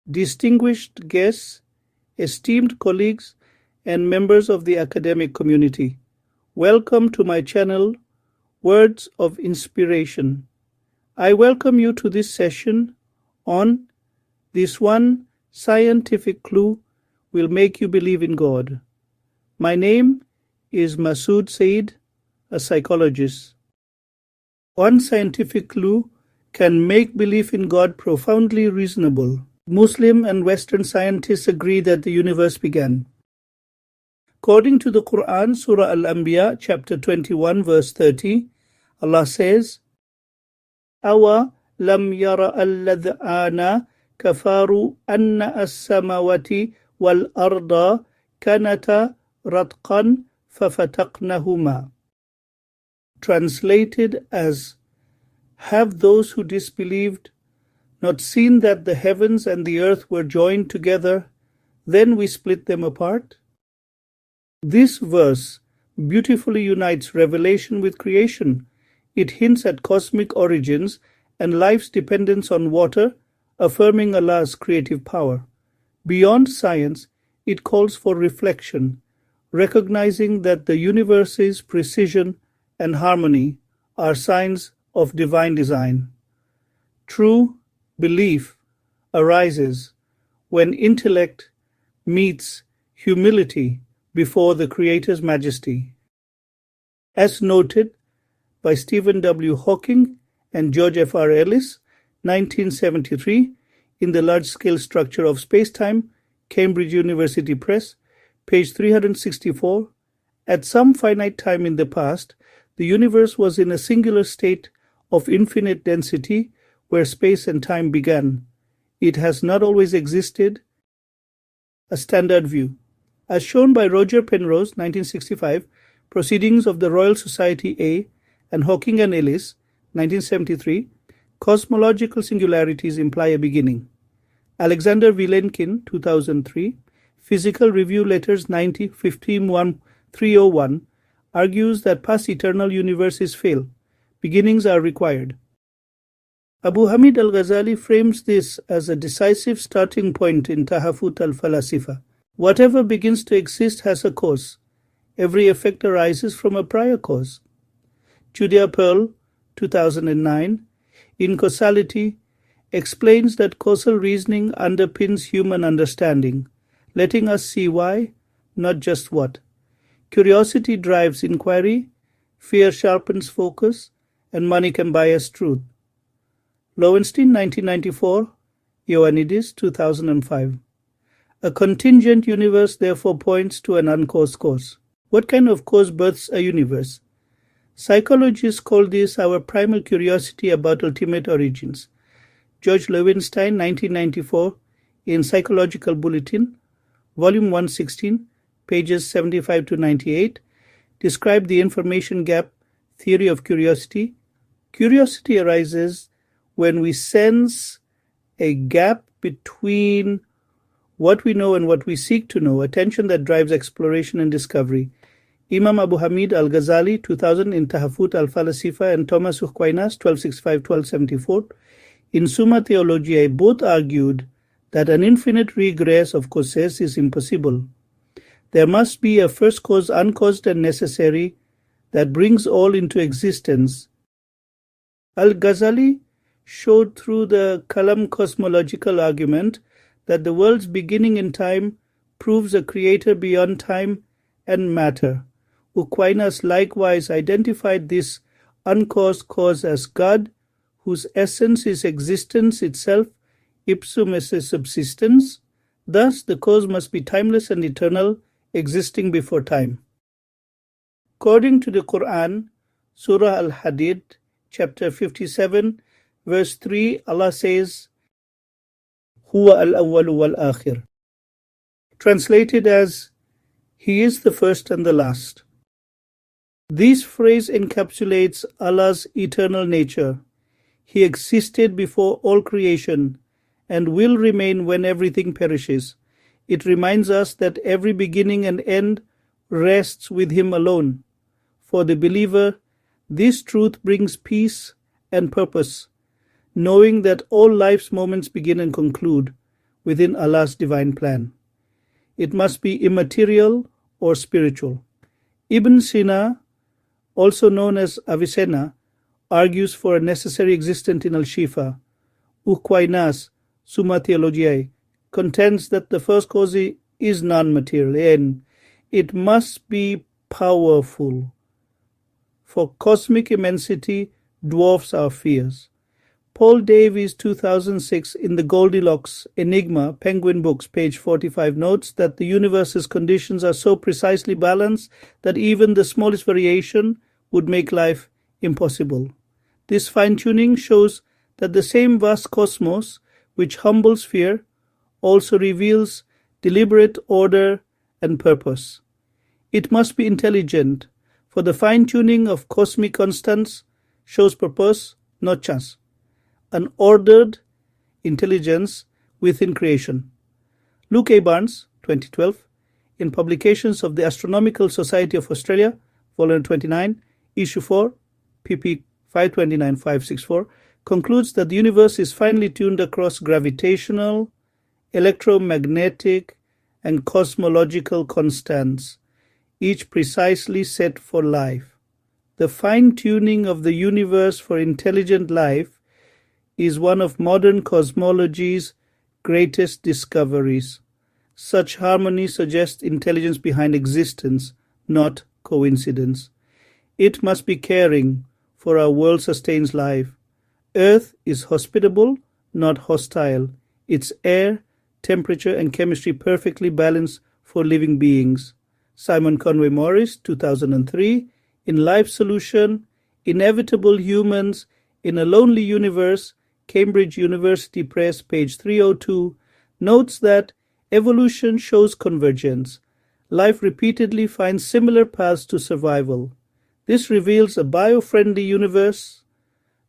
distinguished guests, esteemed colleagues, and members of the academic community. Welcome to my channel, Words of Inspiration. I welcome you to this session on This One Scientific Clue Will Make You Believe in God. My name is Masood Saeed, a psychologist. One scientific clue can make belief in God profoundly reasonable. Muslim and Western scientists agree that the universe began. According to the Quran, Surah Al-Anbiya, chapter 21, verse 30, Allah says, Awa lam yara alladhana kafaru anna as-samawati wal arda kanata ratqan fafataqnahuma. Translated as, have those who disbelieved not seen that the heavens and the earth were joined together, then we split them apart? This verse beautifully unites revelation with creation. It hints at cosmic origins and life's dependence on water, affirming Allah's creative power. Beyond science, it calls for reflection, recognizing that the universe's precision and harmony are signs of divine design. True belief arises when intellect meets humility before the Creator's majesty. As noted by Stephen W. Hawking and George F. R. Ellis, 1973, in The Large-Scale Structure of Space-Time, Cambridge University Press, page 364, at some finite time in the past, the universe was in a singular state of infinite density where space and time began. It has not always existed. A standard view. As shown by Roger Penrose, 1965, Proceedings of the Royal Society A, and Hawking and Ellis, 1973, cosmological singularities imply a beginning. Alexander Vilenkin, 2003, Physical Review Letters 90, 15-1-301, argues that past eternal universes fail. Beginnings are required. Abu Hamid al-Ghazali frames this as a decisive starting point in Tahafut al-Falasifa. Whatever begins to exist has a cause. Every effect arises from a prior cause. Judea Pearl, 2009, in Causality, explains that causal reasoning underpins human understanding, letting us see why, not just what. Curiosity drives inquiry, fear sharpens focus, and money can buy us truth. Lowenstein, 1994, Ioannidis, 2005. A contingent universe therefore points to an uncaused cause. What kind of cause births a universe? Psychologists call this our primal curiosity about ultimate origins. George Lowenstein, 1994, in Psychological Bulletin, Volume 116, pages 75-98, describe the information gap theory of curiosity. Curiosity arises when we sense a gap between what we know and what we seek to know, a tension that drives exploration and discovery. Imam Abu Hamid al-Ghazali, 2000, in Tahafut al-Falasifa, and Thomas Aquinas, 1265-1274, in Summa Theologiae, both argued that an infinite regress of causes is impossible. There must be a first cause, uncaused and necessary, that brings all into existence. Al-Ghazali showed through the Kalam cosmological argument that the world's beginning in time proves a creator beyond time and matter. Aquinas likewise identified this uncaused cause as God, whose essence is existence itself, ipsum esse subsistens. Thus, the cause must be timeless and eternal, existing before time. According to the Quran, Surah Al-Hadid, chapter 57, verse 3, Allah says, Huwa al-awwalu wal-akhir. Translated as, He is the first and the last. This phrase encapsulates Allah's eternal nature. He existed before all creation and will remain when everything perishes. It reminds us that every beginning and end rests with Him alone. For the believer, this truth brings peace and purpose, knowing that all life's moments begin and conclude within Allah's divine plan. It must be immaterial or spiritual. Ibn Sina, also known as Avicenna, argues for a necessary existence in Al-Shifa. Aquinas, Summa Theologiae, contends that the first cause is non-material and it must be powerful, for cosmic immensity dwarfs our fears. Paul Davies, 2006, in the Goldilocks Enigma, Penguin Books, page 45, notes that the universe's conditions are so precisely balanced that even the smallest variation would make life impossible. This fine-tuning shows that the same vast cosmos, which humbles fear, also reveals deliberate order and purpose. It must be intelligent, for the fine-tuning of cosmic constants shows purpose, not chance. An ordered intelligence within creation. Luke A. Barnes, 2012, in Publications of the Astronomical Society of Australia, Volume 29, Issue 4, pp. 529-564, concludes that the universe is finely tuned across gravitational, electromagnetic, and cosmological constants, each precisely set for life. The fine-tuning of the universe for intelligent life is one of modern cosmology's greatest discoveries. Such harmony suggests intelligence behind existence, not coincidence. It must be caring, for our world sustains life. Earth is hospitable, not hostile. Its air, temperature, and chemistry perfectly balanced for living beings. Simon Conway Morris, 2003, in Life Solution, Inevitable Humans in a Lonely Universe, Cambridge University Press, page 302, notes that evolution shows convergence. Life repeatedly finds similar paths to survival. This reveals a bio-friendly universe,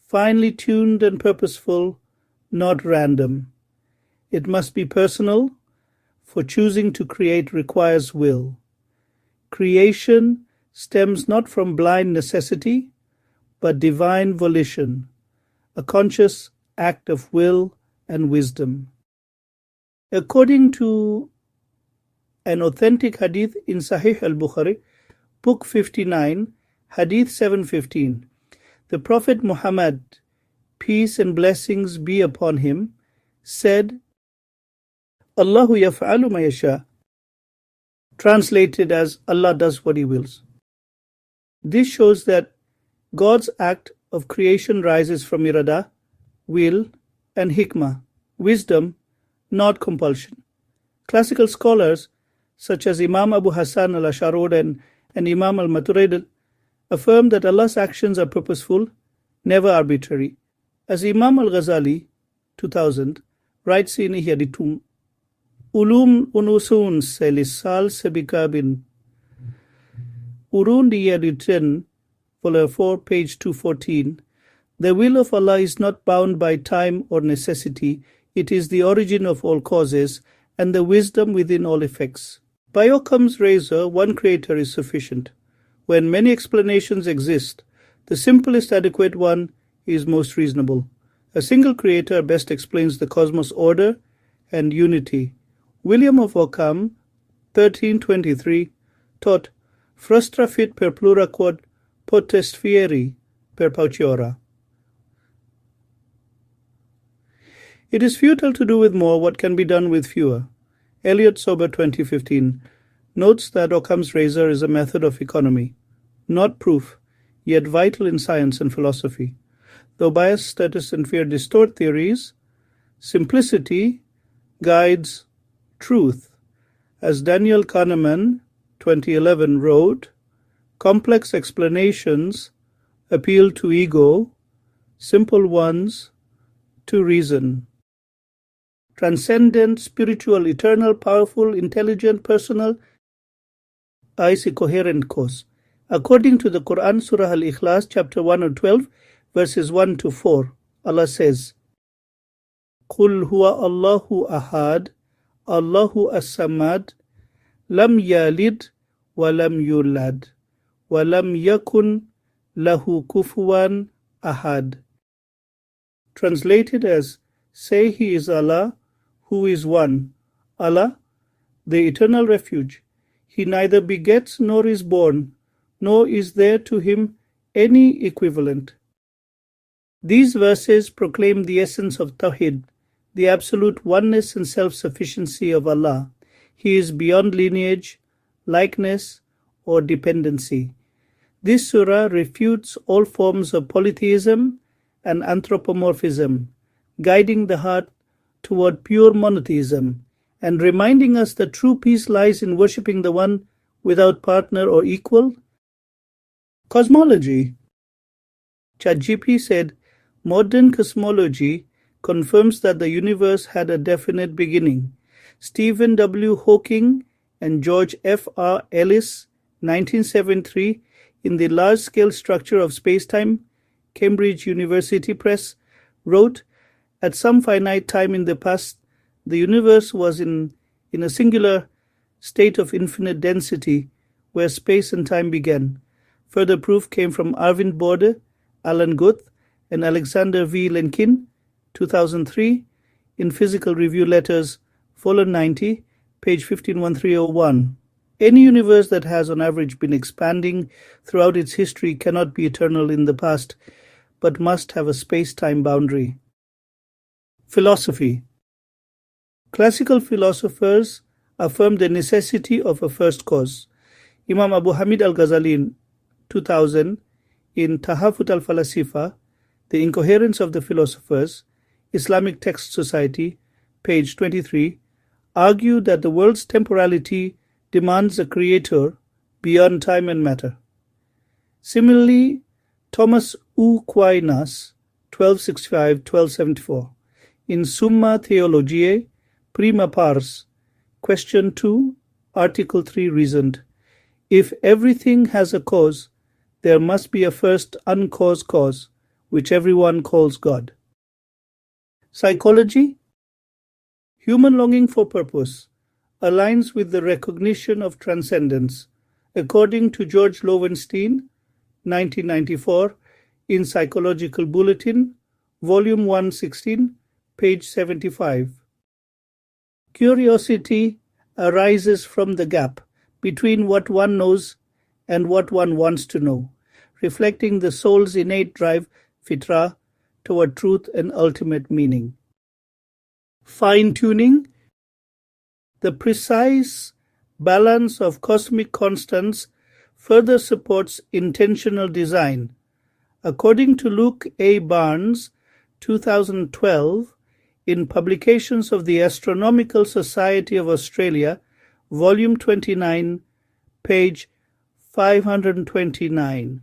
finely tuned and purposeful, not random. It must be personal, for choosing to create requires will. Creation stems not from blind necessity, but divine volition, a conscious act of will and wisdom. According to an authentic hadith in Sahih al-Bukhari, Book 59, Hadith 715, the Prophet Muhammad, peace and blessings be upon him, said, Allahu yaf'alu ma yasha, translated as Allah does what he wills. This shows that God's act of creation rises from irada, will, and hikmah, wisdom, not compulsion. Classical scholars such as Imam Abu Hassan al-Asharud and Imam al-Maturid affirm that Allah's actions are purposeful, never arbitrary. As Imam al-Ghazali, 2000, writes in Ihya Ulum unusun selisal sebikabin. Urun Diyaditen, Volume 4, page 214. The will of Allah is not bound by time or necessity. It is the origin of all causes and the wisdom within all effects. By Occam's razor, one creator is sufficient. When many explanations exist, the simplest adequate one is most reasonable. A single creator best explains the cosmos order and unity. William of Occam, 1323, taught, Frustra fit per plura quod potest fieri per pautiora. It is futile to do with more what can be done with fewer. Elliot Sober, 2015, notes that Occam's razor is a method of economy, not proof, yet vital in science and philosophy. Though bias, status, and fear distort theories, simplicity guides truth. As Daniel Kahneman, 2011, wrote, complex explanations appeal to ego, simple ones to reason. Transcendent, spiritual, eternal, powerful, intelligent, personal, is a coherent cause. According to the Quran, Surah Al-Ikhlas, chapter 112, verses 1 to 4, Allah says, Qul huwa Allahu ahad, Allahu as-samad, lam yalid wa lam yulad, wa lam yakun lahu kufuwan ahad. Translated as, say he is Allah, who is one, Allah, the eternal refuge. He neither begets nor is born, nor is there to him any equivalent. These verses proclaim the essence of Tawhid, the absolute oneness and self-sufficiency of Allah. He is beyond lineage, likeness, or dependency. This surah refutes all forms of polytheism and anthropomorphism, guiding the heart toward pure monotheism, and reminding us that true peace lies in worshipping the one without partner or equal. Cosmology. ChatGPT said, modern cosmology confirms that the universe had a definite beginning. Stephen W. Hawking and George F. R. Ellis, 1973, in The Large-Scale Structure of Spacetime, Cambridge University Press, wrote, at some finite time in the past, the universe was in a singular state of infinite density where space and time began. Further proof came from Arvind Borde, Alan Guth, and Alexander V. Lenkin, 2003, in Physical Review Letters, Volume 90, page 151301. Any universe that has on average been expanding throughout its history cannot be eternal in the past, but must have a space-time boundary. Philosophy. Classical philosophers affirmed the necessity of a first cause. Imam Abu Hamid al-Ghazali in 2000, in Tahafut al-Falasifa, The Incoherence of the Philosophers, Islamic Text Society, page 23, argued that the world's temporality demands a creator beyond time and matter. Similarly, Thomas Aquinas, 1265-1274, in Summa Theologiae Prima Pars, question 2, article 3 reasoned, if everything has a cause, there must be a first uncaused cause, which everyone calls God. Psychology. Human longing for purpose aligns with the recognition of transcendence, according to George Loewenstein, 1994, in Psychological Bulletin, Volume 116, page 75. Curiosity arises from the gap between what one knows and what one wants to know, reflecting the soul's innate drive, fitra, toward truth and ultimate meaning. Fine-tuning. The precise balance of cosmic constants further supports intentional design. According to Luke A. Barnes, 2012, in Publications of the Astronomical Society of Australia, Volume 29, page 529.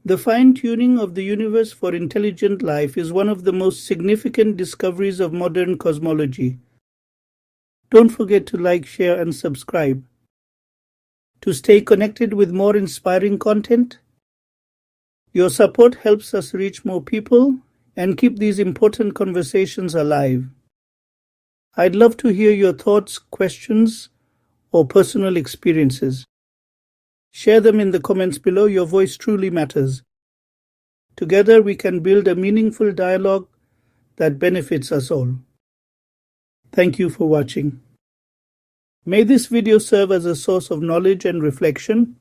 The fine-tuning of the universe for intelligent life is one of the most significant discoveries of modern cosmology. Don't forget to like, share, and subscribe. To stay connected with more inspiring content, your support helps us reach more people and keep these important conversations alive. I'd love to hear your thoughts, questions, or personal experiences. Share them in the comments below. Your voice truly matters. Together we can build a meaningful dialogue that benefits us all. Thank you for watching. May this video serve as a source of knowledge and reflection.